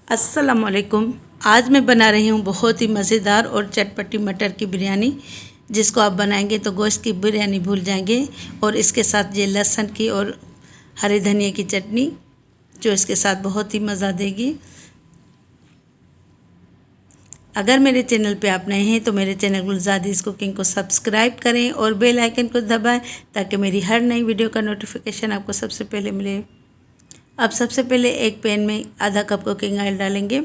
अस्सलामुअलैकुम। आज मैं बना रही हूँ बहुत ही मज़ेदार और चटपटी मटर की बिरयानी, जिसको आप बनाएंगे तो गोश्त की बिरयानी भूल जाएंगे। और इसके साथ ये लहसुन की और हरे धनिया की चटनी, जो इसके साथ बहुत ही मज़ा देगी। अगर मेरे चैनल पे आप नए हैं तो मेरे चैनल गुलज़ादीज़ कुकिंग को सब्सक्राइब करें और बेल आइकन को दबाएं, ताकि मेरी हर नई वीडियो का नोटिफिकेशन आपको सबसे पहले मिले। अब सबसे पहले एक पैन में आधा कप कुकिंग ऑयल डालेंगे,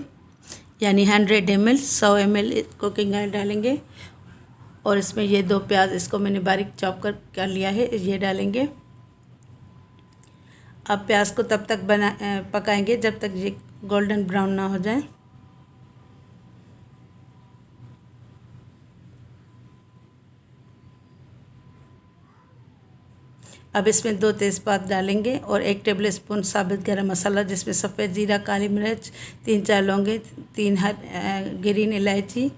यानी 100 ml 100 ml कुकिंग ऑयल डालेंगे। और इसमें ये 2 प्याज, इसको मैंने बारीक चॉप कर लिया है, ये डालेंगे। अब प्याज को तब तक पकाएंगे जब तक ये गोल्डन ब्राउन ना हो जाए। अब इसमें 2 तेज़पात डालेंगे और 1 टेबलस्पून साबुत गरम मसाला, जिसमें सफ़ेद ज़ीरा, काली मिर्च, 3-4 लौंगे, 3 ग्रीन इलायची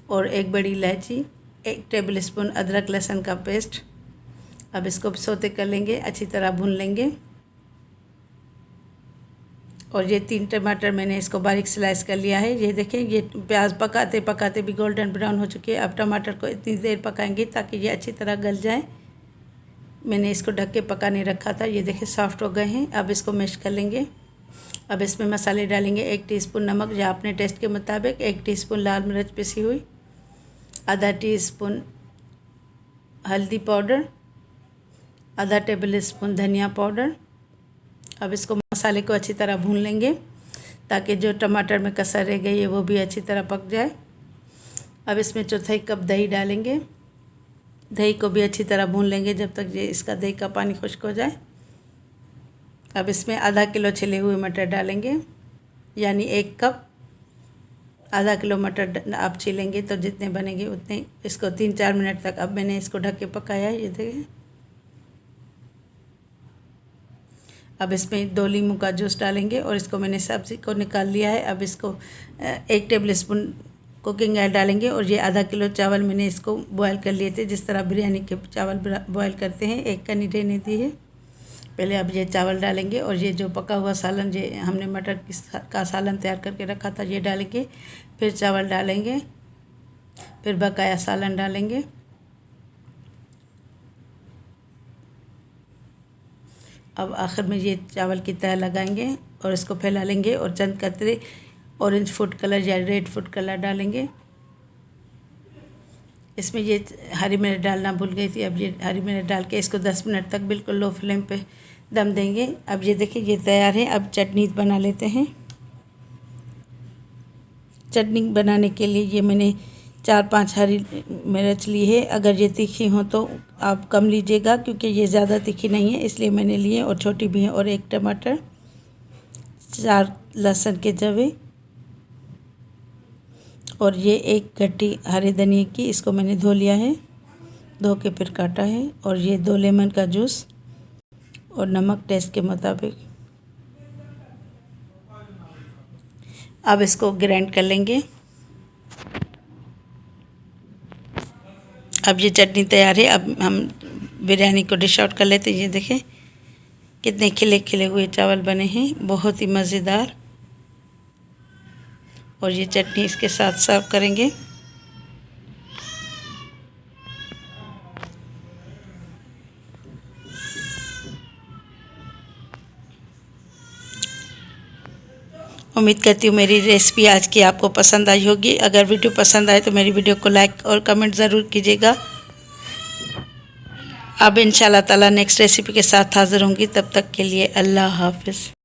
और 1 बड़ी इलायची, 1 टेबलस्पून अदरक लहसुन का पेस्ट। अब इसको सौते कर लेंगे, अच्छी तरह भून लेंगे। और ये 3 टमाटर मैंने इसको बारीक स्लाइस कर लिया है। ये देखें, ये प्याज पकाते पकाते भी गोल्डन ब्राउन हो चुके हैं। अब टमाटर को इतनी देर पकाएंगे ताकि ये अच्छी तरह गल जाए। मैंने इसको ढक के पकाने रखा था। ये देखिए सॉफ्ट हो गए हैं। अब इसको मैश कर लेंगे। अब इसमें मसाले डालेंगे, 1 टीस्पून नमक या अपने टेस्ट के मुताबिक, 1 टीस्पून लाल मिर्च पिसी हुई, आधा टीस्पून हल्दी पाउडर, आधा टेबलस्पून धनिया पाउडर। अब इसको मसाले को अच्छी तरह भून लेंगे ताकि जो टमाटर में कसर रह गई है वो भी अच्छी तरह पक जाए। अब इसमें 1/4 कप दही डालेंगे। दही को भी अच्छी तरह भून लेंगे जब तक ये इसका दही का पानी खुश्क हो जाए। अब इसमें आधा किलो छिले हुए मटर डालेंगे, यानी 1 कप आधा किलो मटर आप छीलेंगे तो जितने बनेंगे उतने। इसको 3-4 मिनट तक अब मैंने इसको ढक के पकाया है। ये देखिए। अब इसमें 2 नींबू का जूस डालेंगे और इसको मैंने सब्ज़ी को निकाल लिया है। अब इसको 1 टेबलस्पून कुकिंग ऑयल डालेंगे। और ये आधा किलो चावल मैंने इसको बॉयल कर लिए थे, जिस तरह बिरयानी के चावल बॉयल करते हैं। 1 कनी रहने दी है। पहले अब ये चावल डालेंगे और ये जो पका हुआ सालन, ये हमने मटर का सालन तैयार करके रखा था, ये डालेंगे। फिर चावल डालेंगे, फिर बकाया सालन डालेंगे। अब आखिर में ये चावल की तह लगाएंगे और इसको फैला लेंगे और चंद कतरे ऑरेंज फूड कलर या रेड फूड कलर डालेंगे। इसमें ये हरी मिर्च डालना भूल गई थी। अब ये हरी मिर्च डाल के इसको 10 मिनट तक बिल्कुल लो फ्लेम पे दम देंगे। अब ये देखिए ये तैयार है। अब चटनी बना लेते हैं। चटनी बनाने के लिए ये मैंने 4-5 हरी मिर्च ली है। अगर ये तीखी हो तो आप कम लीजिएगा, क्योंकि ये ज़्यादा तीखी नहीं है, इसलिए मैंने लिए। और छोटी भी है। और 1 टमाटर, 4 लहसुन के जवे, और ये 1 गड्डी हरे धनिया की, इसको मैंने धो लिया है, धो के फिर काटा है। और ये 2 लेमन का जूस और नमक टेस्ट के मुताबिक। अब इसको ग्राइंड कर लेंगे। अब ये चटनी तैयार है। अब हम बिरयानी को डिश आउट कर लेते हैं। ये देखें कितने खिले खिले हुए चावल बने हैं, बहुत ही मज़ेदार। और ये चटनी इसके साथ सर्व करेंगे। उम्मीद करती हूँ मेरी रेसिपी आज की आपको पसंद आई होगी। अगर वीडियो पसंद आए तो मेरी वीडियो को लाइक और कमेंट ज़रूर कीजिएगा। अब इंशाल्लाह ताला नेक्स्ट रेसिपी के साथ हाज़िर होंगी। तब तक के लिए अल्लाह हाफ़िज़।